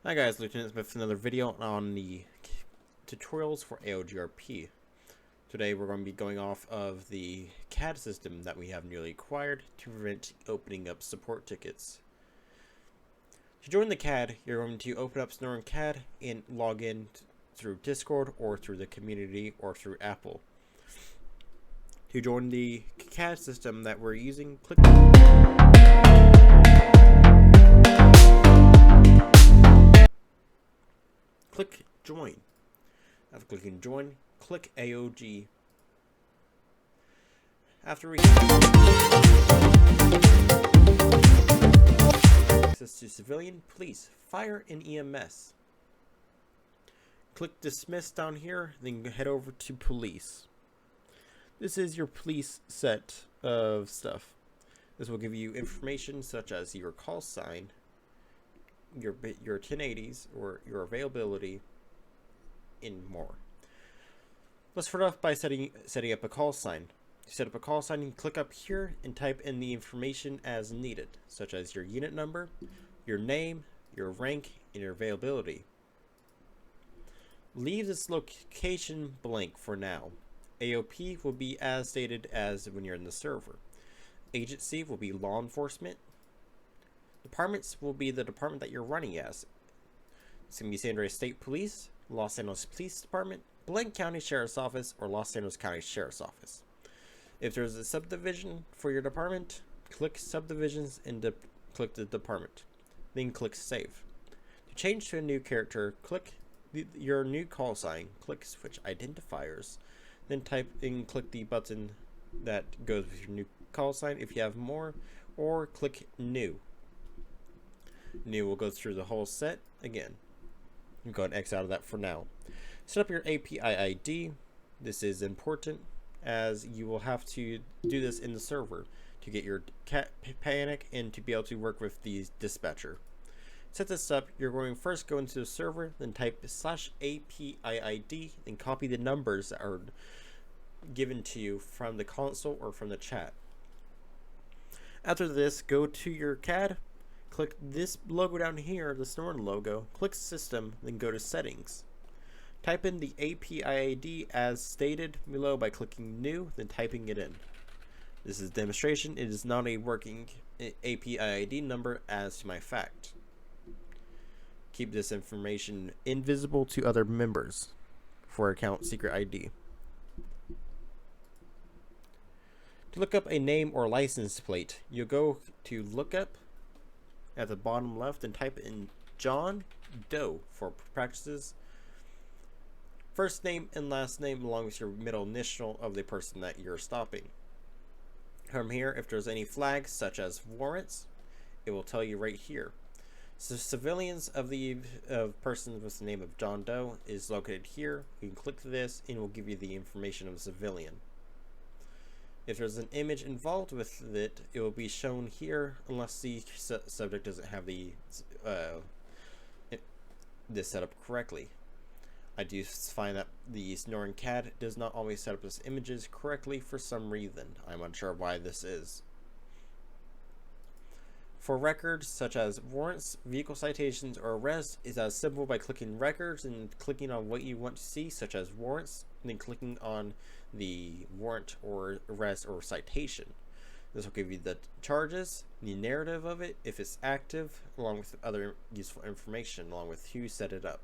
Hi guys, Lieutenant Smith with another video on the tutorials for AOGRP. Today we're going to be going off of the CAD system that we have newly acquired to prevent opening up support tickets. To join the CAD, you're going to open up Sonoran CAD and log in through Discord or through the community or through Apple. To join the CAD system that we're using, click Join. After clicking Join, click AOG. After access to civilian, police, fire, and EMS. Click Dismiss down here, then head over to police. This is your police set of stuff. This will give you information such as your call sign, your 1080s or your availability, and more. Let's start off by setting up a call sign. To set up a call sign, you click up here and type in the information as needed, such as your unit number, your name, your rank, and your availability. Leave this location blank for now. AOP will be as stated as when you're in the server. Agency will be law enforcement. Departments will be the department that you're running as. It's going to be San Andreas State Police, Los Angeles Police Department, Blank County Sheriff's Office, or Los Angeles County Sheriff's Office. If there's a subdivision for your department, click Subdivisions and click the department. Then click Save. To change to a new character, click your new call sign, click Switch Identifiers, then click the button that goes with your new call sign if you have more, or click New. New will go through the whole set again. You go ahead and X out of that for now. Set up your API ID. This is important as you will have to do this in the server to get your panic and to be able to work with the dispatcher. Set this up, you're going to first go into the server, then type /API-ID and copy the numbers that are given to you from the console or from the chat. After this, go to your CAD. Click this logo down here, the Sonoran logo, click System, then go to Settings. Type in the API ID as stated below by clicking New, then typing it in. This is a demonstration, it is not a working API ID number as to my fact. Keep this information invisible to other members for account secret ID. To look up a name or license plate, you'll go to Lookup at the bottom left and type in John Doe for practices. First name and last name along with your middle initial of the person that you're stopping. From here, if there's any flags such as warrants, it will tell you right here. So civilians of the person with the name of John Doe is located here. You can click this and it will give you the information of a civilian. If there's an image involved with it, it will be shown here unless the subject doesn't have this set up correctly. I do find that the Sonoran CAD does not always set up its images correctly for some reason. I'm unsure why this is. For records such as warrants, vehicle citations, or arrests is as simple by clicking records and clicking on what you want to see, such as warrants, and then clicking on the warrant or arrest or citation. This will give you the charges, the narrative of it, if it's active, along with other useful information, along with who set it up.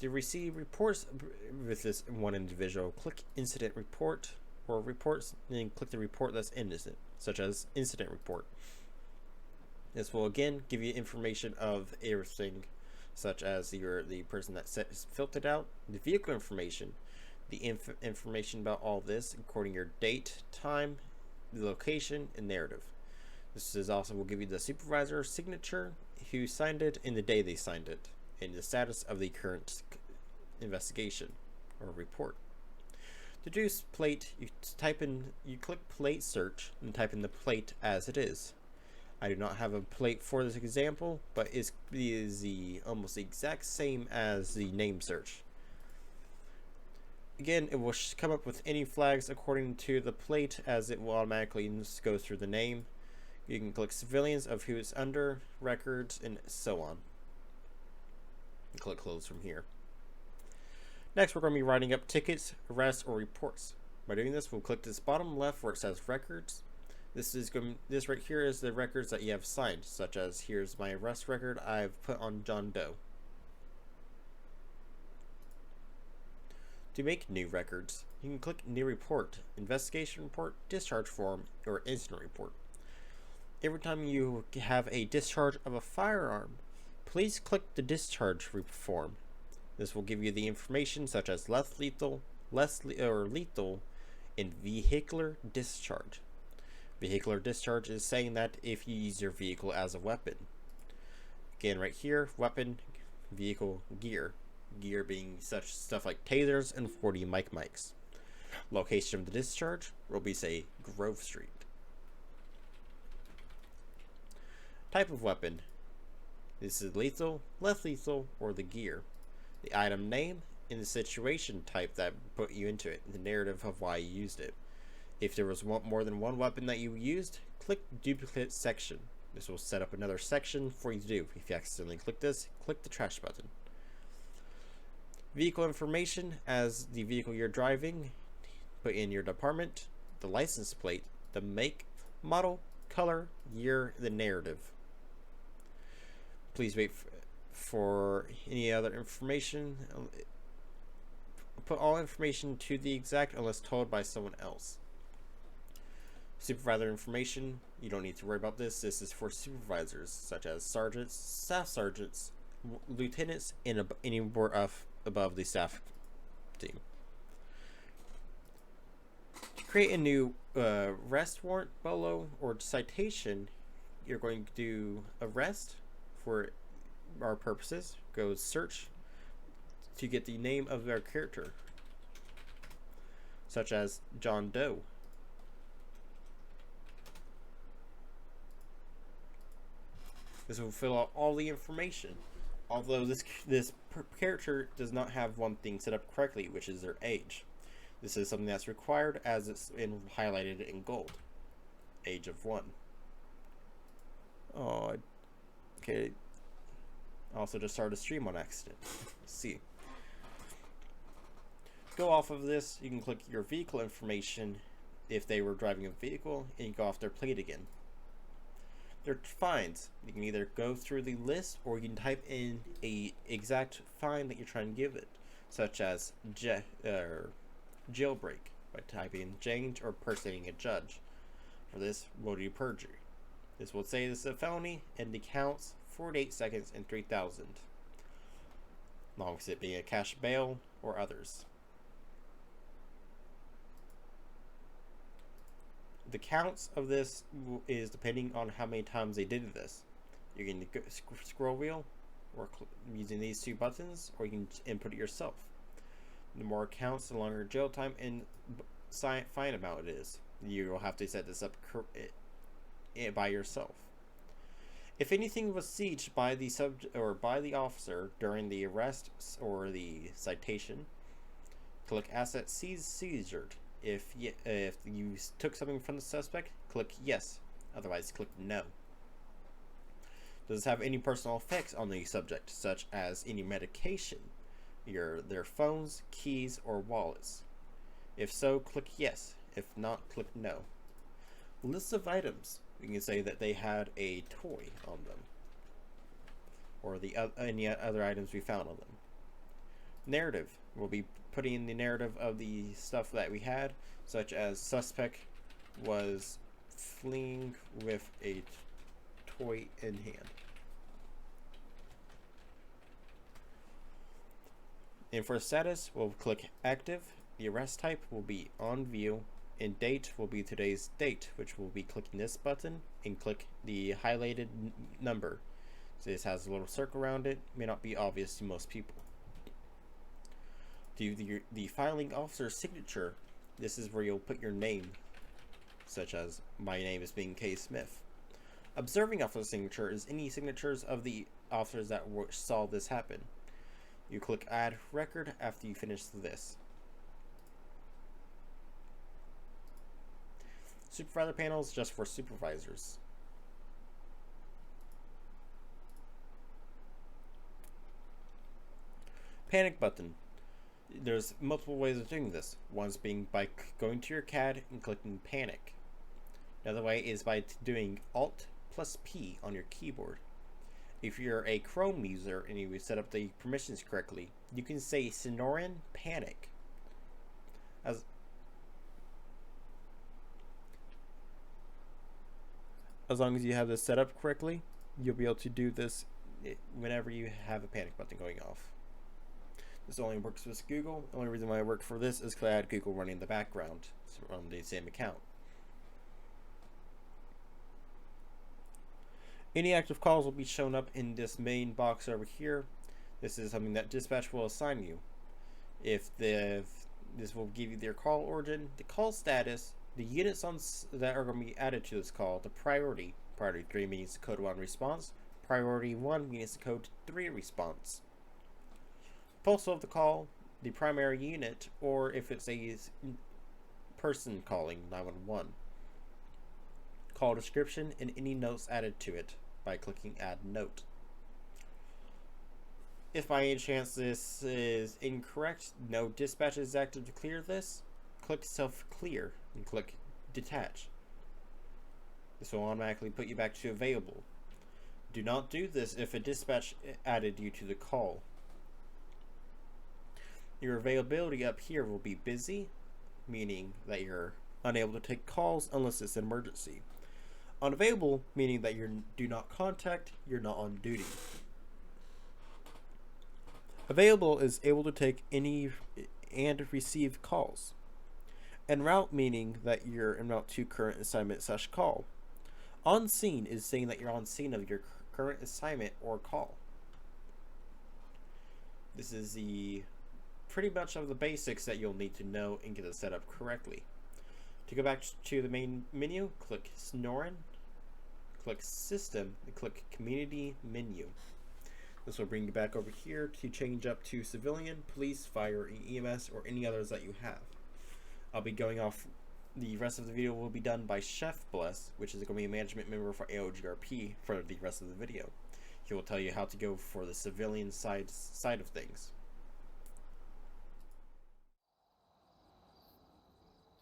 To receive reports with this one individual, click Incident Report or Reports, and then click the report that's in it, such as Incident Report. This will again give you information of everything, such as the person that filled it out, the vehicle information, the information about all this, including your date, time, the location, and narrative. This is also will give you the supervisor's signature, who signed it, and the day they signed it, and the status of the current investigation or report. To do plate, you click plate search and type in the plate as it is. I do not have a plate for this example, but it is almost the exact same as the name search. Again, it will come up with any flags according to the plate, as it will automatically go through the name. You can click civilians of who it's under, records, and so on. And click close from here. Next, we're going to be writing up tickets, arrests, or reports. By doing this, we'll click this bottom left where it says records. This right here is the records that you have signed, such as here's my arrest record I've put on John Doe. To make new records, you can click New Report, Investigation Report, Discharge Form, or Incident Report. Every time you have a discharge of a firearm, please click the Discharge form. This will give you the information such as less lethal, and vehicular discharge. Vehicular discharge is saying that if you use your vehicle as a weapon. Again, right here, weapon, vehicle, gear. Gear being such stuff like tasers and 40 mics. Location of the discharge will be, say, Grove Street. Type of weapon. This is lethal, less lethal, or the gear. The item name and the situation type that put you into it. The narrative of why you used it. If there was more than one weapon that you used, click duplicate section. This will set up another section for you to do. If you accidentally click this, click the trash button. Vehicle information, as the vehicle you're driving, put in your department, the license plate, the make, model, color, year, the narrative. Please wait for any other information. Put all information to the exact unless told by someone else. Supervisor information, you don't need to worry about this. This is for supervisors such as sergeants, staff sergeants, lieutenants, and anywhere above the staff team. To create a new arrest warrant, BOLO, or citation, you're going to do arrest for our purposes. Go search to get the name of our character, such as John Doe. This will fill out all the information. Although this character does not have one thing set up correctly, which is their age. This is something that's required as it's highlighted in gold. Age of 1. Oh, okay. Also just started a stream on accident. Let's see. Go off of this, you can click your vehicle information if they were driving a vehicle, and you go off their plate again. Their fines. You can either go through the list or you can type in a exact fine that you're trying to give it, such as jailbreak by typing James or impersonating a judge. For this, we'll do perjury. This will say this is a felony and the counts 48 seconds and 3,000. Long as it being a cash bail or others. The counts of this is depending on how many times they did this. You can scroll wheel or using these two buttons, or you can input it yourself. The more counts, the longer jail time and fine amount it is. You will have to set this up by yourself. If anything was seized by the by the officer during the arrest or the citation, click Asset Seized. If you took something from the suspect, click Yes. Otherwise, click No. Does this have any personal effects on the subject, such as any medication, their phones, keys, or wallets? If so, click Yes. If not, click No. List of items. You can say that they had a toy on them, or any other items we found on them. Narrative. We'll be putting in the narrative of the stuff that we had, such as suspect was fleeing with a toy in hand. And for status, we'll click active. The arrest type will be on view, and date will be today's date, which will be clicking this button and click the highlighted number. So this has a little circle around it, may not be obvious to most people. Do the filing officer's signature, this is where you'll put your name, such as my name is being K. Smith. Observing officer signature is any signatures of the officers that saw this happen. You click add record after you finish this. Supervisor panels just for supervisors. Panic button. There's multiple ways of doing this. One's being by going to your CAD and clicking panic. Another way is by doing Alt plus P on your keyboard. If you're a Chrome user and you set up the permissions correctly, you can say Sonoran panic. As long as you have this set up correctly, you'll be able to do this whenever you have a panic button going off. This only works with Google. The only reason why it worked for this is because I had Google running in the background on the same account. Any active calls will be shown up in this main box over here. This is something that dispatch will assign you. This will give you their call origin, the call status, the units that are going to be added to this call, the priority. Priority 3 means code 1 response. Priority 1 means code 3 response. Postal of the call, the primary unit, or if it's a person calling 911. Call description and any notes added to it by clicking Add Note. If by any chance this is incorrect, no dispatch is active to clear this, click Self Clear and click Detach. This will automatically put you back to available. Do not do this if a dispatch added you to the call. Your availability up here will be busy, meaning that you're unable to take calls unless it's an emergency. Unavailable, meaning that you do not contact, you're not on duty. Available is able to take any and receive calls. En route, meaning that you're en route to current assignment / call. On scene is saying that you're on scene of your current assignment or call. This is the pretty much of the basics that you'll need to know and get it set up correctly. To go back to the main menu, click Sonoran, click System, and click Community Menu. This will bring you back over here to change up to civilian, police, fire, EMS, or any others that you have. I'll be going off. The rest of the video will be done by ChefBless, which is going to be a management member for AOGRP for the rest of the video. He will tell you how to go for the civilian side of things.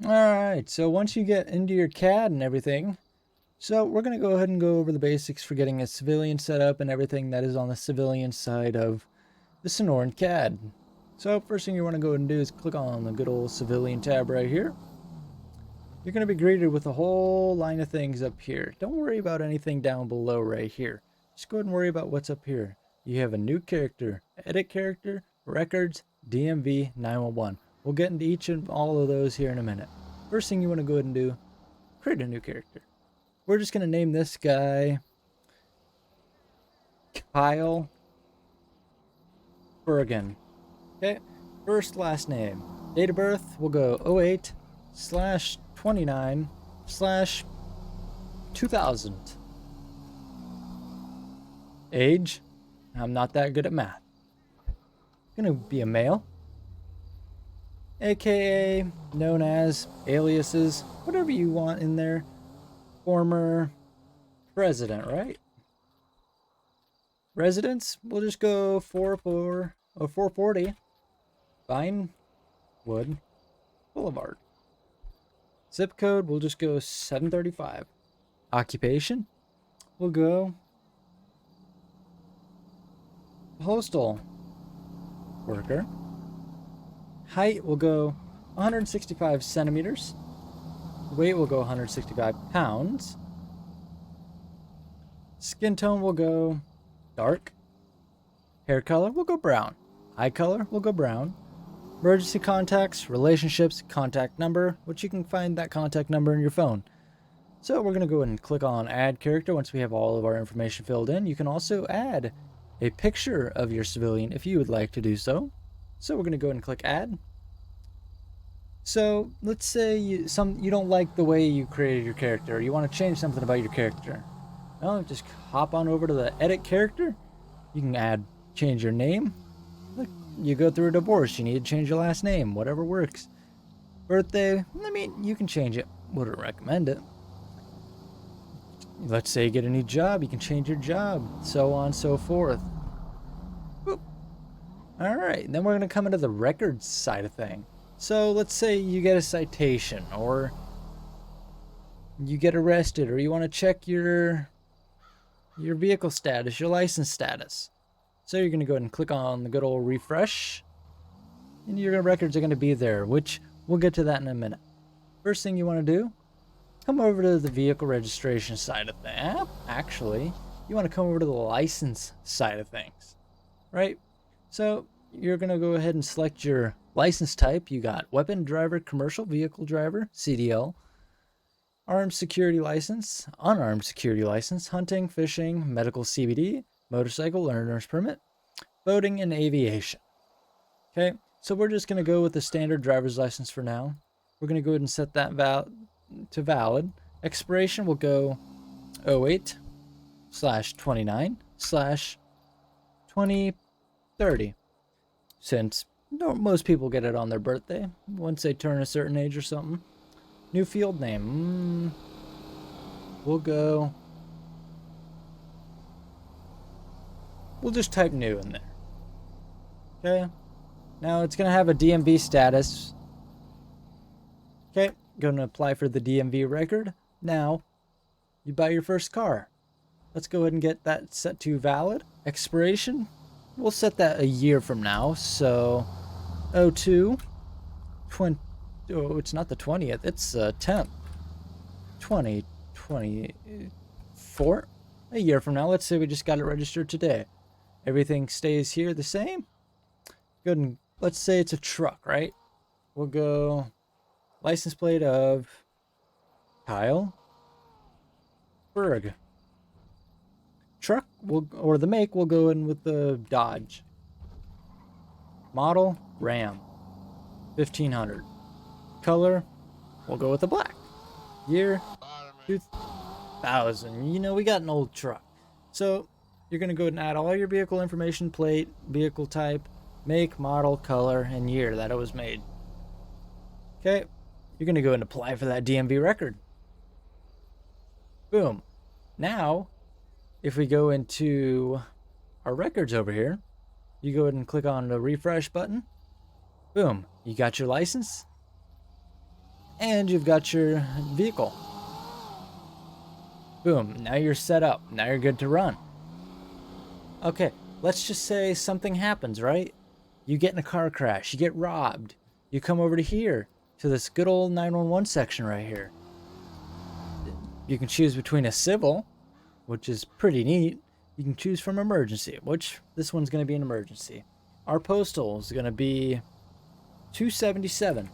Alright, so once you get into your CAD and everything, so we're going to go ahead and go over the basics for getting a civilian set up and everything that is on the civilian side of the Sonoran CAD. So first thing you want to go ahead and do is click on the good old civilian tab right here. You're going to be greeted with a whole line of things up here. Don't worry about anything down below right here. Just go ahead and worry about what's up here. You have a new character, edit character, records, DMV, 911. We'll get into each and all of those here in a minute. First thing you want to go ahead and do, create a new character. We're just going to name this guy Kyle Bergen. Okay, first, last name. Date of birth, we'll go 08/29/2000. Age, I'm not that good at math. Gonna be a male. AKA, known as, aliases, whatever you want in there. Former president, right? Residence, we'll just go 440 Vinewood Boulevard. Zip code, we'll just go 735. Occupation, we'll go postal worker. Height, we'll go 165 centimeters. Weight, will go 165 pounds. Skin tone, will go dark. Hair color, will go brown. Eye color, will go brown. Emergency contacts, relationships, contact number, which you can find that contact number in your phone. So we're going to go ahead and click on Add Character once we have all of our information filled in. You can also add a picture of your civilian if you would like to do so. So we're going to go ahead and click Add. So let's say you don't like the way you created your character, or you want to change something about your character. Well, just hop on over to the Edit Character. You can change your name. Look, you go through a divorce, you need to change your last name, whatever works. Birthday, I mean, you can change it. Wouldn't recommend it. Let's say you get a new job, you can change your job, so on and so forth. Boop. All right, then we're going to come into the records side of thing. So let's say you get a citation, or you get arrested, or you want to check your vehicle status, your license status. So you're going to go ahead and click on the good old refresh, and your records are going to be there, which we'll get to that in a minute. First thing you want to do, come over to the vehicle registration side of the Actually, you want to come over to the license side of things, right? So you're going to go ahead and select your license type. You got weapon driver, commercial vehicle driver, CDL, armed security license, unarmed security license, hunting, fishing, medical CBD, motorcycle learner's permit, boating, and aviation. Okay, so we're just going to go with the standard driver's license for now. We're going to go ahead and set that to valid. Expiration will go 08/29/2030, since most people get it on their birthday once they turn a certain age or something. New field name. We'll just type new in there. Okay. Now it's going to have a DMV status. Okay. Going to apply for the DMV record. Now, you buy your first car. Let's go ahead and get that set to valid. Expiration. We'll set that a year from now. So, 02/20. Oh, it's not the 20th. It's 10th. 2024. A year from now. Let's say we just got it registered today. Everything stays here the same. Good. And let's say it's a truck, right? We'll go license plate of Kyle Berg. Truck, or the make, we'll go in with the Dodge. Model, Ram. 1500. Color, we'll go with the black. Year, 2000. You know, we got an old truck. So, you're going to go ahead and add all your vehicle information, plate, vehicle type, make, model, color, and year that it was made. Okay, you're going to go and apply for that DMV record. Boom. Now, if we go into our records over here, you go ahead and click on the refresh button. Boom. You got your license. And you've got your vehicle. Boom. Now you're set up. Now you're good to run. Okay. Let's just say something happens, right? You get in a car crash. You get robbed. You come over to here, to this good old 911 section right here. You can choose between a civil, which is pretty neat. You can choose from emergency, which this one's going to be an emergency. Our postal is going to be 277.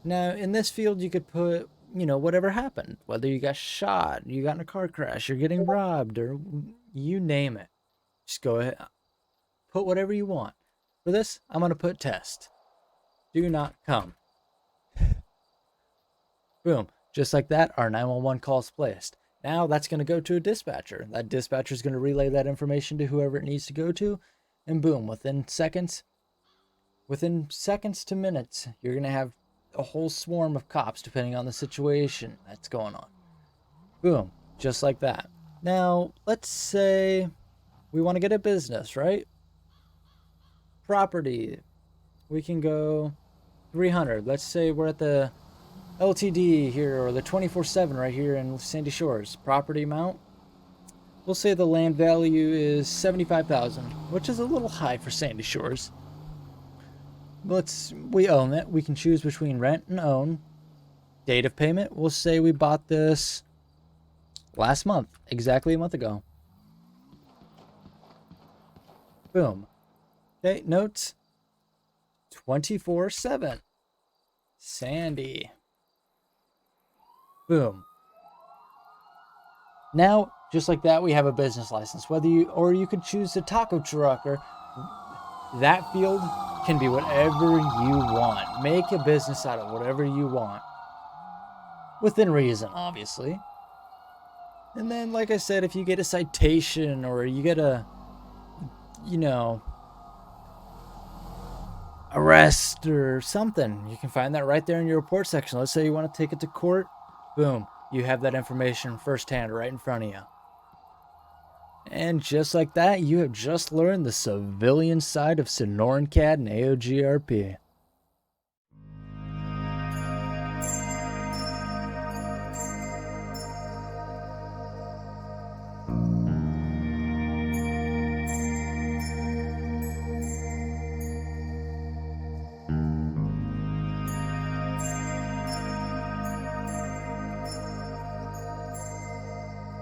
Now, in this field, you could put, whatever happened. Whether you got shot, you got in a car crash, you're getting robbed, or you name it. Just go ahead. Put whatever you want. For this, I'm going to put test. Do not come. Boom. Just like that, our 911 call's placed. Now that's going to go to a dispatcher. That dispatcher is going to relay that information to whoever it needs to go to. And boom, within seconds to minutes, you're going to have a whole swarm of cops depending on the situation that's going on. Boom, just like that. Now, let's say we want to get a business, right? Property. We can go 300. Let's say we're at the LTD here, or the 24/7 right here in Sandy Shores. Property amount, we'll say the land value is $75,000, which is a little high for Sandy Shores. We own it. We can choose between rent and own. Date of payment, we'll say we bought this last month, exactly a month ago. Boom. Okay, notes. 24/7. Sandy. Boom. Now, just like that, we have a business license. You could choose the taco truck, or that field can be whatever you want. Make a business out of whatever you want. Within reason, obviously. And then, like I said, if you get a citation or you get a, arrest or something, you can find that right there in your report section. Let's say you want to take it to court. Boom. You have that information firsthand right in front of you. And just like that, you have just learned the civilian side of Sonoran CAD and AOGRP.